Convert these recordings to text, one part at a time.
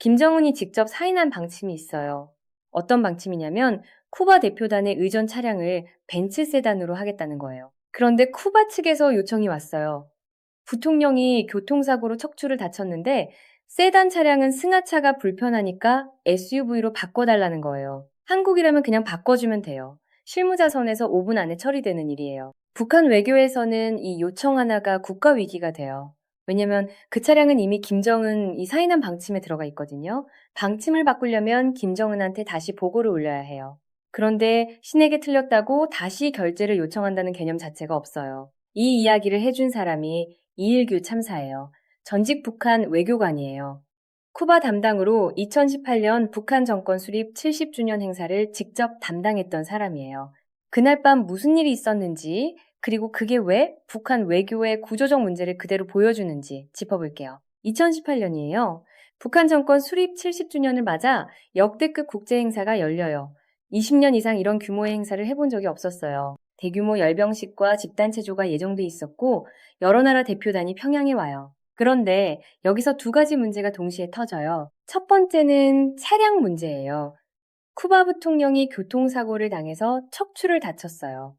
김정은이 직접 사인한 방침이 있어요. 어떤 방침이냐면 쿠바 대표단의 의전 차량을 벤츠 세단으로 하겠다는 거예요. 그런데 쿠바 측에서 요청이 왔어요. 부통령이 교통사고로 척추를 다쳤는데 세단 차량은 승하차가 불편하니까 SUV로 바꿔달라는 거예요. 한국이라면 그냥 바꿔주면 돼요. 실무자선에서 5분 안에 처리되는 일이에요. 북한 외교에서는 이 요청 하나가 국가 위기가 돼요. 왜냐면 그 차량은 이미 김정은이 사인한 방침에 들어가 있거든요. 방침을 바꾸려면 김정은한테 다시 보고를 올려야 해요. 그런데 신에게 틀렸다고 다시 결제를 요청한다는 개념 자체가 없어요. 이 이야기를 해준 사람이 이일규 참사예요. 전직 북한 외교관이에요. 쿠바 담당으로 2018년 북한 정권 수립 70주년 행사를 직접 담당했던 사람이에요. 그날 밤 무슨 일이 있었는지, 그리고 그게 왜 북한 외교의 구조적 문제를 그대로 보여주는지 짚어볼게요. 2018년이에요. 북한 정권 수립 70주년을 맞아 역대급 국제 행사가 열려요. 20년 이상 이런 규모의 행사를 해본 적이 없었어요. 대규모 열병식과 집단체조가 예정돼 있었고 여러 나라 대표단이 평양에 와요. 그런데 여기서 두 가지 문제가 동시에 터져요. 첫 번째는 차량 문제예요. 쿠바 부통령이 교통사고를 당해서 척추를 다쳤어요.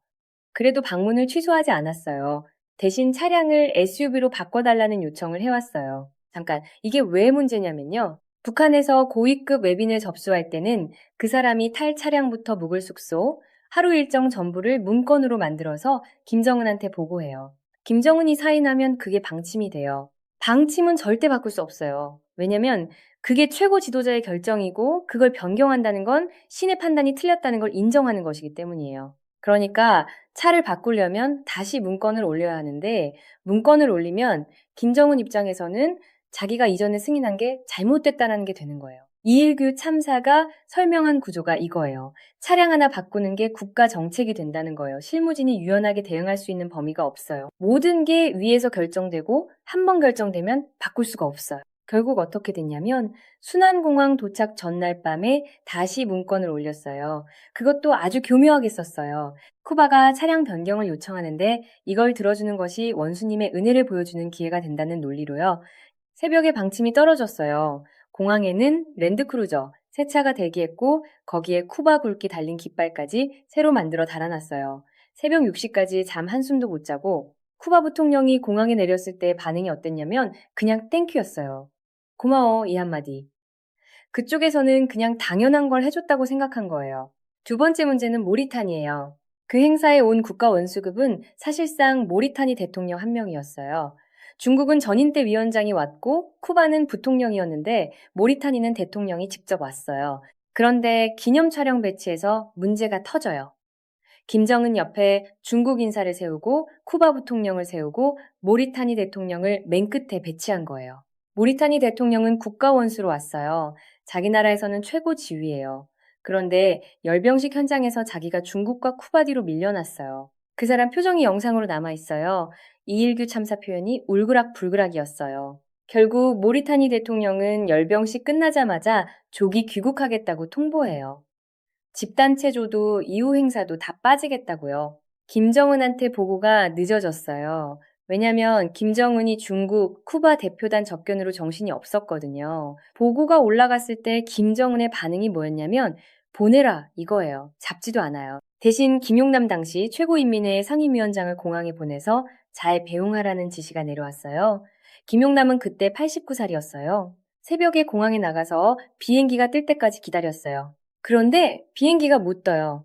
그래도 방문을 취소하지 않았어요. 대신 차량을 SUV로 바꿔달라는 요청을 해왔어요. 잠깐, 이게 왜 문제냐면요. 북한에서 고위급 외빈을 접수할 때는 그 사람이 탈 차량부터 묵을 숙소, 하루 일정 전부를 문건으로 만들어서 김정은한테 보고해요. 김정은이 사인하면 그게 방침이 돼요. 방침은 절대 바꿀 수 없어요. 왜냐면 그게 최고 지도자의 결정이고 그걸 변경한다는 건 신의 판단이 틀렸다는 걸 인정하는 것이기 때문이에요. 그러니까 차를 바꾸려면 다시 문건을 올려야 하는데 문건을 올리면 김정은 입장에서는 자기가 이전에 승인한 게 잘못됐다는 게 되는 거예요. 이일규 참사가 설명한 구조가 이거예요. 차량 하나 바꾸는 게 국가 정책이 된다는 거예요. 실무진이 유연하게 대응할 수 있는 범위가 없어요. 모든 게 위에서 결정되고 한 번 결정되면 바꿀 수가 없어요. 결국 어떻게 됐냐면 순안공항 도착 전날 밤에 다시 문건을 올렸어요. 그것도 아주 교묘하게 썼어요. 쿠바가 차량 변경을 요청하는데 이걸 들어주는 것이 원수님의 은혜를 보여주는 기회가 된다는 논리로요. 새벽에 방침이 떨어졌어요. 공항에는 랜드크루저, 새 차가 대기했고 거기에 쿠바 굵기 달린 깃발까지 새로 만들어 달아놨어요. 새벽 6시까지 잠 한숨도 못 자고 쿠바 부통령이 공항에 내렸을 때 반응이 어땠냐면 그냥 땡큐였어요. 고마워 이 한마디. 그쪽에서는 그냥 당연한 걸 해줬다고 생각한 거예요. 두 번째 문제는 모리탄이에요. 그 행사에 온 국가 원수급은 사실상 모리타니 대통령 한 명이었어요. 중국은 전인 때 위원장이 왔고 쿠바는 부통령이었는데 모리타니는 대통령이 직접 왔어요. 그런데 기념 촬영 배치에서 문제가 터져요. 김정은 옆에 중국 인사를 세우고 쿠바 부통령을 세우고 모리타니 대통령을 맨 끝에 배치한 거예요. 모리타니 대통령은 국가 원수로 왔어요. 자기 나라에서는 최고 지위예요. 그런데 열병식 현장에서 자기가 중국과 쿠바 뒤로 밀려났어요. 그 사람 표정이 영상으로 남아있어요. 이일규 참사 표현이 울그락불그락이었어요. 결국 모리타니 대통령은 열병식 끝나자마자 조기 귀국하겠다고 통보해요. 집단체조도 이후 행사도 다 빠지겠다고요. 김정은한테 보고가 늦어졌어요. 왜냐면 김정은이 중국, 쿠바 대표단 접견으로 정신이 없었거든요. 보고가 올라갔을 때 김정은의 반응이 뭐였냐면 보내라 이거예요. 잡지도 않아요. 대신 김용남 당시 최고인민회의 상임위원장을 공항에 보내서 잘 배웅하라는 지시가 내려왔어요. 김용남은 그때 89살이었어요. 새벽에 공항에 나가서 비행기가 뜰 때까지 기다렸어요. 그런데 비행기가 못 떠요.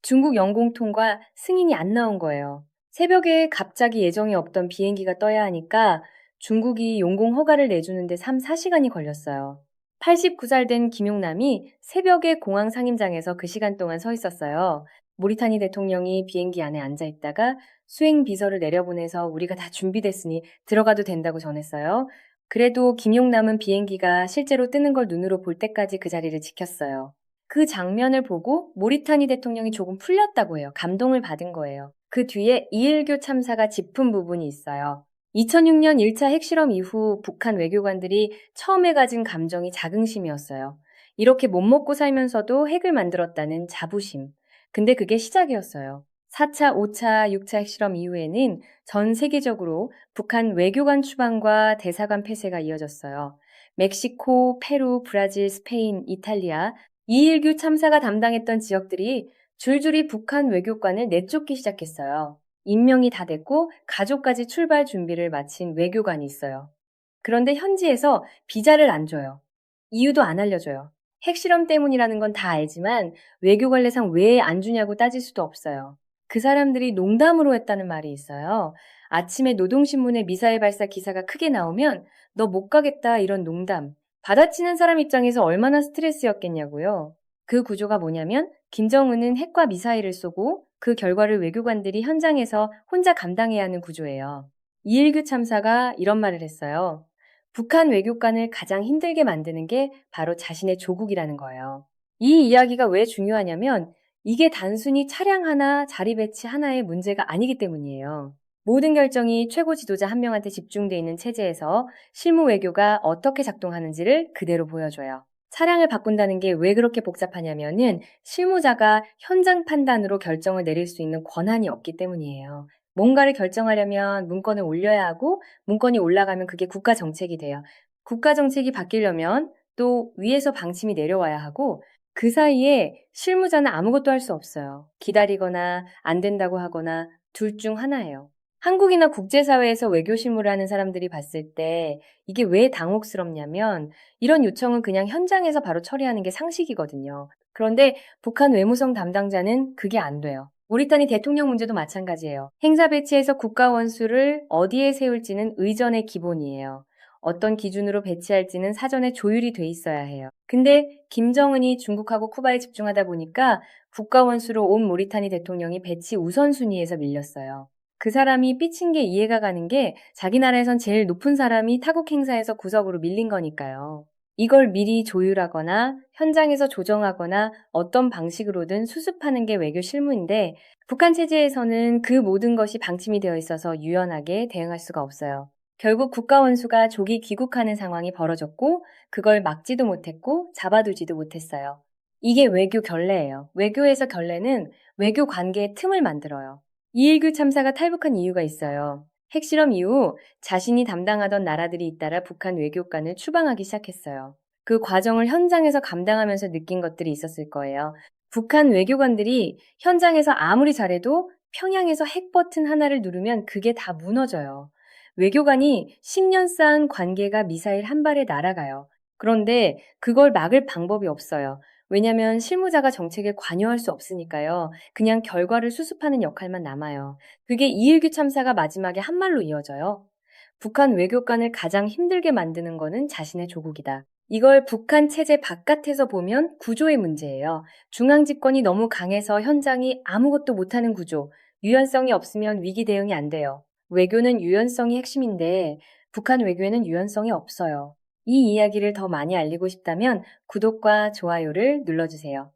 중국 영공통과 승인이 안 나온 거예요. 새벽에 갑자기 예정이 없던 비행기가 떠야 하니까 중국이 용공 허가를 내주는데 3, 4시간이 걸렸어요. 89살 된 김용남이 새벽에 공항 상임장에서 그 시간 동안 서 있었어요. 모리타니 대통령이 비행기 안에 앉아 있다가 수행 비서를 내려보내서 우리가 다 준비됐으니 들어가도 된다고 전했어요. 그래도 김용남은 비행기가 실제로 뜨는 걸 눈으로 볼 때까지 그 자리를 지켰어요. 그 장면을 보고 모리타니 대통령이 조금 풀렸다고 해요. 감동을 받은 거예요. 그 뒤에 이일교 참사가 짚은 부분이 있어요. 2006년 1차 핵실험 이후 북한 외교관들이 처음에 가진 감정이 자긍심이었어요. 이렇게 못 먹고 살면서도 핵을 만들었다는 자부심. 근데 그게 시작이었어요. 4차, 5차, 6차 핵실험 이후에는 전 세계적으로 북한 외교관 추방과 대사관 폐쇄가 이어졌어요. 멕시코, 페루, 브라질, 스페인, 이탈리아, 2.19 참사가 담당했던 지역들이 줄줄이 북한 외교관을 내쫓기 시작했어요. 임명이 다 됐고 가족까지 출발 준비를 마친 외교관이 있어요. 그런데 현지에서 비자를 안 줘요. 이유도 안 알려줘요. 핵실험 때문이라는 건 다 알지만 외교 관례상 왜 안 주냐고 따질 수도 없어요. 그 사람들이 농담으로 했다는 말이 있어요. 아침에 노동신문에 미사일 발사 기사가 크게 나오면 너 못 가겠다 이런 농담. 받아치는 사람 입장에서 얼마나 스트레스였겠냐고요. 그 구조가 뭐냐면 김정은은 핵과 미사일을 쏘고 그 결과를 외교관들이 현장에서 혼자 감당해야 하는 구조예요. 2.19 참사가 이런 말을 했어요. 북한 외교관을 가장 힘들게 만드는 게 바로 자신의 조국이라는 거예요. 이 이야기가 왜 중요하냐면 이게 단순히 차량 하나, 자리 배치 하나의 문제가 아니기 때문이에요. 모든 결정이 최고 지도자 한 명한테 집중돼 있는 체제에서 실무 외교가 어떻게 작동하는지를 그대로 보여줘요. 차량을 바꾼다는 게 왜 그렇게 복잡하냐면은 실무자가 현장 판단으로 결정을 내릴 수 있는 권한이 없기 때문이에요. 뭔가를 결정하려면 문건을 올려야 하고 문건이 올라가면 그게 국가 정책이 돼요. 국가 정책이 바뀌려면 또 위에서 방침이 내려와야 하고 그 사이에 실무자는 아무것도 할 수 없어요. 기다리거나 안 된다고 하거나 둘 중 하나예요. 한국이나 국제사회에서 외교 실무를 하는 사람들이 봤을 때 이게 왜 당혹스럽냐면 이런 요청은 그냥 현장에서 바로 처리하는 게 상식이거든요. 그런데 북한 외무성 담당자는 그게 안 돼요. 모리타니 대통령 문제도 마찬가지예요. 행사 배치에서 국가 원수를 어디에 세울지는 의전의 기본이에요. 어떤 기준으로 배치할지는 사전에 조율이 돼 있어야 해요. 근데 김정은이 중국하고 쿠바에 집중하다 보니까 국가 원수로 온 모리타니 대통령이 배치 우선순위에서 밀렸어요. 그 사람이 삐친 게 이해가 가는 게 자기 나라에선 제일 높은 사람이 타국 행사에서 구석으로 밀린 거니까요. 이걸 미리 조율하거나 현장에서 조정하거나 어떤 방식으로든 수습하는 게 외교 실무인데 북한 체제에서는 그 모든 것이 방침이 되어 있어서 유연하게 대응할 수가 없어요. 결국 국가 원수가 조기 귀국하는 상황이 벌어졌고 그걸 막지도 못했고 잡아두지도 못했어요. 이게 외교 결례예요. 외교에서 결례는 외교 관계의 틈을 만들어요. 2.19 참사가 탈북한 이유가 있어요. 핵실험 이후 자신이 담당하던 나라들이 잇따라 북한 외교관을 추방하기 시작했어요. 그 과정을 현장에서 감당하면서 느낀 것들이 있었을 거예요. 북한 외교관들이 현장에서 아무리 잘해도 평양에서 핵 버튼 하나를 누르면 그게 다 무너져요. 외교관이 10년 쌓은 관계가 미사일 한 발에 날아가요. 그런데 그걸 막을 방법이 없어요. 왜냐하면 실무자가 정책에 관여할 수 없으니까요. 그냥 결과를 수습하는 역할만 남아요. 그게 2.19 참사가 마지막에 한 말로 이어져요. 북한 외교관을 가장 힘들게 만드는 거는 자신의 조국이다. 이걸 북한 체제 바깥에서 보면 구조의 문제예요. 중앙 집권이 너무 강해서 현장이 아무것도 못하는 구조. 유연성이 없으면 위기 대응이 안 돼요. 외교는 유연성이 핵심인데 북한 외교에는 유연성이 없어요. 이 이야기를 더 많이 알리고 싶다면 구독과 좋아요를 눌러주세요.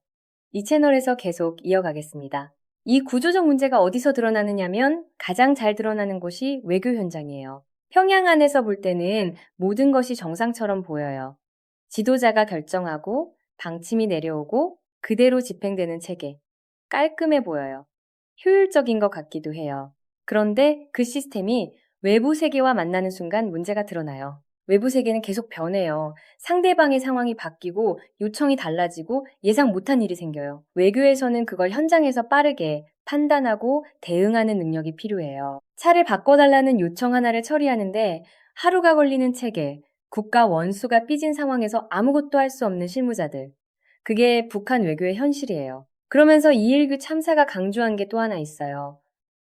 이 채널에서 계속 이어가겠습니다. 이 구조적 문제가 어디서 드러나느냐면 가장 잘 드러나는 곳이 외교 현장이에요. 평양 안에서 볼 때는 모든 것이 정상처럼 보여요. 지도자가 결정하고 방침이 내려오고 그대로 집행되는 체계. 깔끔해 보여요. 효율적인 것 같기도 해요. 그런데 그 시스템이 외부 세계와 만나는 순간 문제가 드러나요. 외부 세계는 계속 변해요. 상대방의 상황이 바뀌고 요청이 달라지고 예상 못한 일이 생겨요. 외교에서는 그걸 현장에서 빠르게 판단하고 대응하는 능력이 필요해요. 차를 바꿔달라는 요청 하나를 처리하는데 하루가 걸리는 체계, 국가 원수가 삐진 상황에서 아무것도 할 수 없는 실무자들. 그게 북한 외교의 현실이에요. 그러면서 2.19 참사가 강조한 게 또 하나 있어요.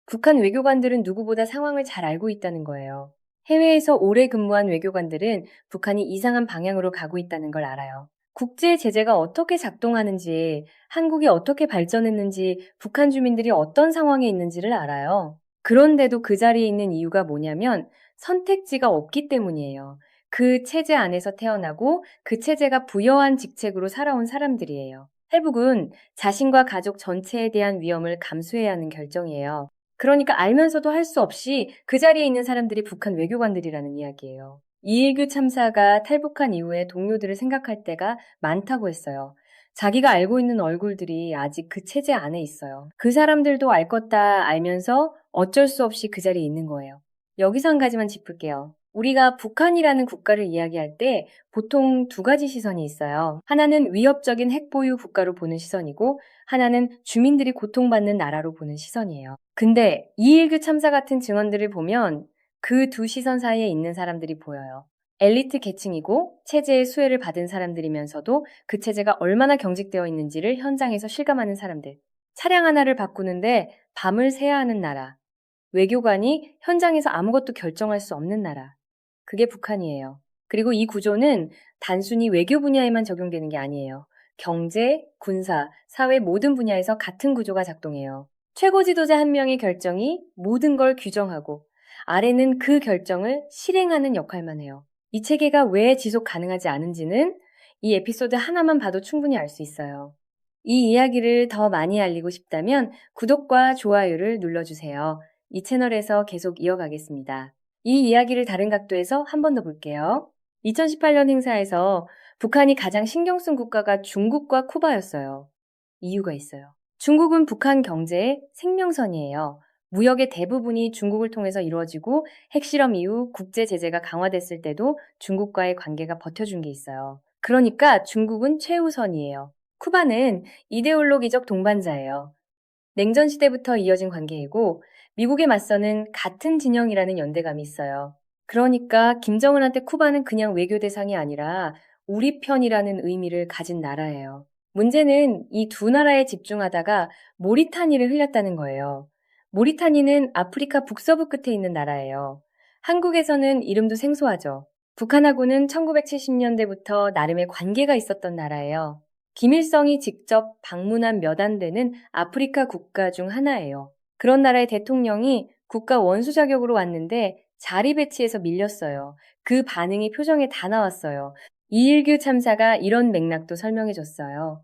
북한 외교관들은 누구보다 상황을 잘 알고 있다는 거예요. 해외에서 오래 근무한 외교관들은 북한이 이상한 방향으로 가고 있다는 걸 알아요. 국제 제재가 어떻게 작동하는지, 한국이 어떻게 발전했는지, 북한 주민들이 어떤 상황에 있는지를 알아요. 그런데도 그 자리에 있는 이유가 뭐냐면 선택지가 없기 때문이에요. 그 체제 안에서 태어나고 그 체제가 부여한 직책으로 살아온 사람들이에요. 탈북은 자신과 가족 전체에 대한 위험을 감수해야 하는 결정이에요. 그러니까 알면서도 할 수 없이 그 자리에 있는 사람들이 북한 외교관들이라는 이야기예요. 2.19 참사가 탈북한 이후에 동료들을 생각할 때가 많다고 했어요. 자기가 알고 있는 얼굴들이 아직 그 체제 안에 있어요. 그 사람들도 알 것 다 알면서 어쩔 수 없이 그 자리에 있는 거예요. 여기서 한 가지만 짚을게요. 우리가 북한이라는 국가를 이야기할 때 보통 두 가지 시선이 있어요. 하나는 위협적인 핵보유 국가로 보는 시선이고, 하나는 주민들이 고통받는 나라로 보는 시선이에요. 근데 2.19 참사 같은 증언들을 보면 그 두 시선 사이에 있는 사람들이 보여요. 엘리트 계층이고 체제의 수혜를 받은 사람들이면서도 그 체제가 얼마나 경직되어 있는지를 현장에서 실감하는 사람들. 차량 하나를 바꾸는데 밤을 새야 하는 나라. 외교관이 현장에서 아무것도 결정할 수 없는 나라. 그게 북한이에요. 그리고 이 구조는 단순히 외교 분야에만 적용되는 게 아니에요. 경제, 군사, 사회 모든 분야에서 같은 구조가 작동해요. 최고 지도자 한 명의 결정이 모든 걸 규정하고 아래는 그 결정을 실행하는 역할만 해요. 이 체계가 왜 지속 가능하지 않은지는 이 에피소드 하나만 봐도 충분히 알 수 있어요. 이 이야기를 더 많이 알리고 싶다면 구독과 좋아요를 눌러주세요. 이 채널에서 계속 이어가겠습니다. 이 이야기를 다른 각도에서 한 번 더 볼게요. 2018년 행사에서 북한이 가장 신경 쓴 국가가 중국과 쿠바였어요. 이유가 있어요. 중국은 북한 경제의 생명선이에요. 무역의 대부분이 중국을 통해서 이루어지고 핵실험 이후 국제 제재가 강화됐을 때도 중국과의 관계가 버텨준 게 있어요. 그러니까 중국은 최우선이에요. 쿠바는 이데올로기적 동반자예요. 냉전 시대부터 이어진 관계이고 미국에 맞서는 같은 진영이라는 연대감이 있어요. 그러니까 김정은한테 쿠바는 그냥 외교 대상이 아니라 우리 편이라는 의미를 가진 나라예요. 문제는 이 두 나라에 집중하다가 모리타니를 흘렸다는 거예요. 모리타니는 아프리카 북서부 끝에 있는 나라예요. 한국에서는 이름도 생소하죠. 북한하고는 1970년대부터 나름의 관계가 있었던 나라예요. 김일성이 직접 방문한 몇 안 되는 아프리카 국가 중 하나예요. 그런 나라의 대통령이 국가 원수 자격으로 왔는데 자리 배치에서 밀렸어요. 그 반응이 표정에 다 나왔어요. 2.19 참사가 이런 맥락도 설명해줬어요.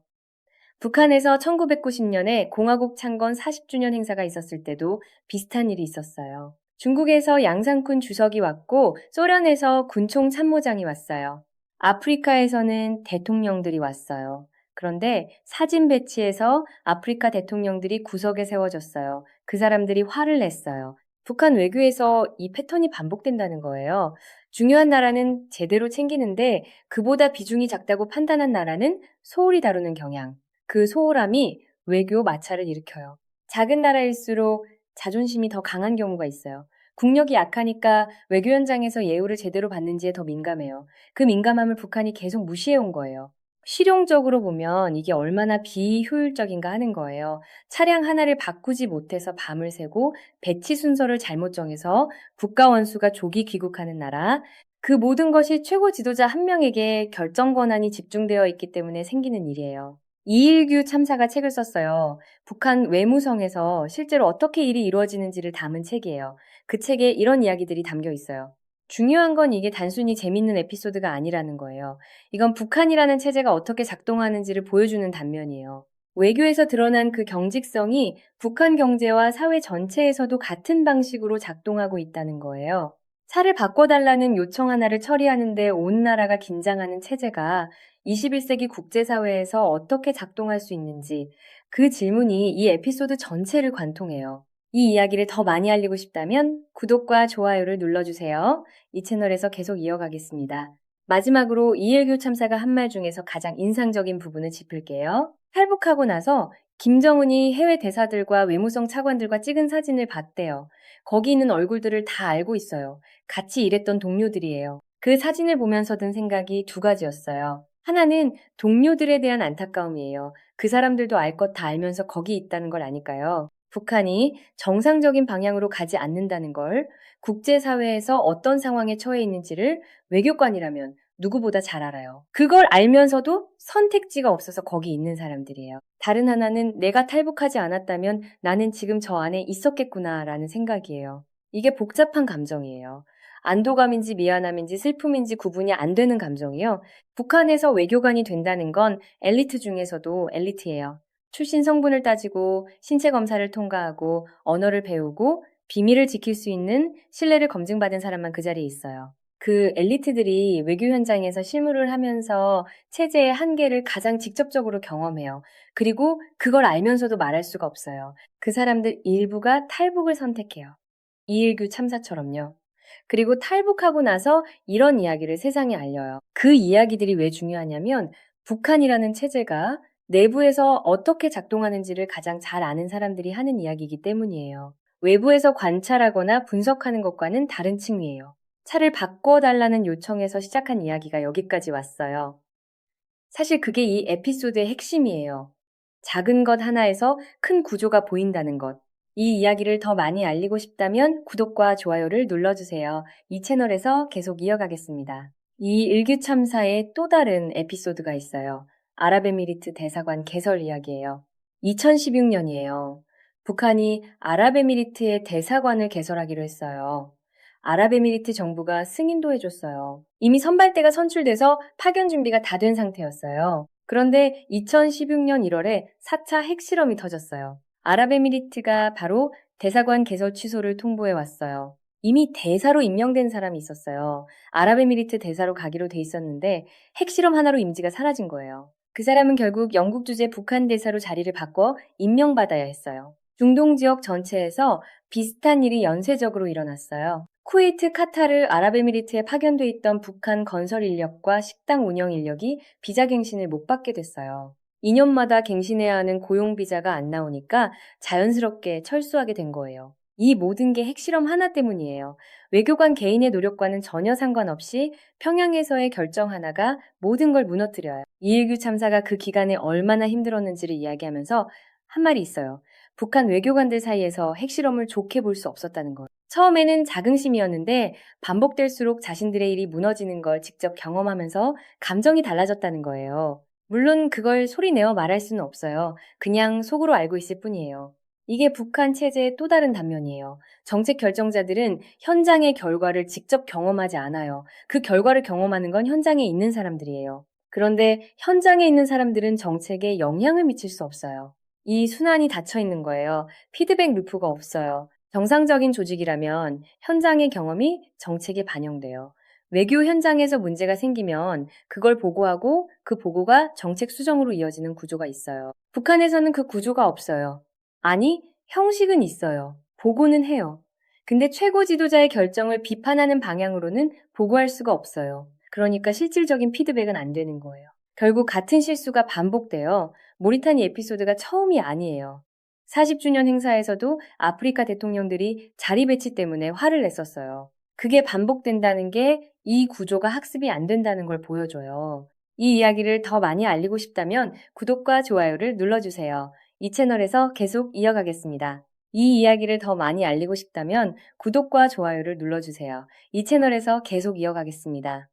북한에서 1990년에 공화국 창건 40주년 행사가 있었을 때도 비슷한 일이 있었어요. 중국에서 양상군 주석이 왔고 소련에서 군총 참모장이 왔어요. 아프리카에서는 대통령들이 왔어요. 그런데 사진 배치에서 아프리카 대통령들이 구석에 세워졌어요. 그 사람들이 화를 냈어요. 북한 외교에서 이 패턴이 반복된다는 거예요. 중요한 나라는 제대로 챙기는데 그보다 비중이 작다고 판단한 나라는 소홀히 다루는 경향. 그 소홀함이 외교 마찰을 일으켜요. 작은 나라일수록 자존심이 더 강한 경우가 있어요. 국력이 약하니까 외교 현장에서 예우를 제대로 받는지에 더 민감해요. 그 민감함을 북한이 계속 무시해온 거예요. 실용적으로 보면 이게 얼마나 비효율적인가 하는 거예요. 차량 하나를 바꾸지 못해서 밤을 새고 배치 순서를 잘못 정해서 국가 원수가 조기 귀국하는 나라. 그 모든 것이 최고 지도자 한 명에게 결정 권한이 집중되어 있기 때문에 생기는 일이에요. 이일규 참사가 책을 썼어요. 북한 외무성에서 실제로 어떻게 일이 이루어지는지를 담은 책이에요. 그 책에 이런 이야기들이 담겨 있어요. 중요한 건 이게 단순히 재밌는 에피소드가 아니라는 거예요. 이건 북한이라는 체제가 어떻게 작동하는지를 보여주는 단면이에요. 외교에서 드러난 그 경직성이 북한 경제와 사회 전체에서도 같은 방식으로 작동하고 있다는 거예요. 차를 바꿔달라는 요청 하나를 처리하는데 온 나라가 긴장하는 체제가 21세기 국제사회에서 어떻게 작동할 수 있는지 그 질문이 이 에피소드 전체를 관통해요. 이 이야기를 더 많이 알리고 싶다면 구독과 좋아요를 눌러주세요. 이 채널에서 계속 이어가겠습니다. 마지막으로 이일교 참사가 한 말 중에서 가장 인상적인 부분을 짚을게요. 탈북하고 나서 김정은이 해외 대사들과 외무성 차관들과 찍은 사진을 봤대요. 거기 있는 얼굴들을 다 알고 있어요. 같이 일했던 동료들이에요. 그 사진을 보면서 든 생각이 두 가지였어요. 하나는 동료들에 대한 안타까움이에요. 그 사람들도 알 것 다 알면서 거기 있다는 걸 아니까요. 북한이 정상적인 방향으로 가지 않는다는 걸, 국제사회에서 어떤 상황에 처해 있는지를 외교관이라면 누구보다 잘 알아요. 그걸 알면서도 선택지가 없어서 거기 있는 사람들이에요. 다른 하나는 내가 탈북하지 않았다면 나는 지금 저 안에 있었겠구나라는 생각이에요. 이게 복잡한 감정이에요. 안도감인지 미안함인지 슬픔인지 구분이 안 되는 감정이요. 북한에서 외교관이 된다는 건 엘리트 중에서도 엘리트예요. 출신 성분을 따지고 신체 검사를 통과하고 언어를 배우고 비밀을 지킬 수 있는 신뢰를 검증받은 사람만 그 자리에 있어요. 그 엘리트들이 외교 현장에서 실무를 하면서 체제의 한계를 가장 직접적으로 경험해요. 그리고 그걸 알면서도 말할 수가 없어요. 그 사람들 일부가 탈북을 선택해요. 2.19 참사처럼요. 그리고 탈북하고 나서 이런 이야기를 세상에 알려요. 그 이야기들이 왜 중요하냐면 북한이라는 체제가 내부에서 어떻게 작동하는지를 가장 잘 아는 사람들이 하는 이야기이기 때문이에요. 외부에서 관찰하거나 분석하는 것과는 다른 층이에요. 차를 바꿔달라는 요청에서 시작한 이야기가 여기까지 왔어요. 사실 그게 이 에피소드의 핵심이에요. 작은 것 하나에서 큰 구조가 보인다는 것. 이 이야기를 더 많이 알리고 싶다면 구독과 좋아요를 눌러주세요. 이 채널에서 계속 이어가겠습니다. 이 일규 참사의 또 다른 에피소드가 있어요. 아랍에미리트 대사관 개설 이야기예요. 2016년이에요. 북한이 아랍에미리트의 대사관을 개설하기로 했어요. 아랍에미리트 정부가 승인도 해줬어요. 이미 선발대가 선출돼서 파견 준비가 다 된 상태였어요. 그런데 2016년 1월에 4차 핵실험이 터졌어요. 아랍에미리트가 바로 대사관 개설 취소를 통보해 왔어요. 이미 대사로 임명된 사람이 있었어요. 아랍에미리트 대사로 가기로 돼 있었는데 핵실험 하나로 임지가 사라진 거예요. 그 사람은 결국 영국 주재 북한 대사로 자리를 바꿔 임명받아야 했어요. 중동 지역 전체에서 비슷한 일이 연쇄적으로 일어났어요. 쿠웨이트, 카타르, 아랍에미리트에 파견돼 있던 북한 건설 인력과 식당 운영 인력이 비자 갱신을 못 받게 됐어요. 2년마다 갱신해야 하는 고용 비자가 안 나오니까 자연스럽게 철수하게 된 거예요. 이 모든 게 핵실험 하나 때문이에요. 외교관 개인의 노력과는 전혀 상관없이 평양에서의 결정 하나가 모든 걸 무너뜨려요. 이일규 참사가 그 기간에 얼마나 힘들었는지를 이야기하면서 한 말이 있어요. 북한 외교관들 사이에서 핵실험을 좋게 볼 수 없었다는 것. 처음에는 자긍심이었는데 반복될수록 자신들의 일이 무너지는 걸 직접 경험하면서 감정이 달라졌다는 거예요. 물론 그걸 소리내어 말할 수는 없어요. 그냥 속으로 알고 있을 뿐이에요. 이게 북한 체제의 또 다른 단면이에요. 정책 결정자들은 현장의 결과를 직접 경험하지 않아요. 그 결과를 경험하는 건 현장에 있는 사람들이에요. 그런데 현장에 있는 사람들은 정책에 영향을 미칠 수 없어요. 이 순환이 닫혀 있는 거예요. 피드백 루프가 없어요. 정상적인 조직이라면 현장의 경험이 정책에 반영돼요. 외교 현장에서 문제가 생기면 그걸 보고하고 그 보고가 정책 수정으로 이어지는 구조가 있어요. 북한에서는 그 구조가 없어요. 아니, 형식은 있어요. 보고는 해요. 근데 최고 지도자의 결정을 비판하는 방향으로는 보고할 수가 없어요. 그러니까 실질적인 피드백은 안 되는 거예요. 결국 같은 실수가 반복돼요. 모리타니 에피소드가 처음이 아니에요. 40주년 행사에서도 아프리카 대통령들이 자리 배치 때문에 화를 냈었어요. 그게 반복된다는 게 이 구조가 학습이 안 된다는 걸 보여줘요. 이 이야기를 더 많이 알리고 싶다면 구독과 좋아요를 눌러주세요. 이 채널에서 계속 이어가겠습니다. 이 이야기를 더 많이 알리고 싶다면 구독과 좋아요를 눌러주세요. 이 채널에서 계속 이어가겠습니다.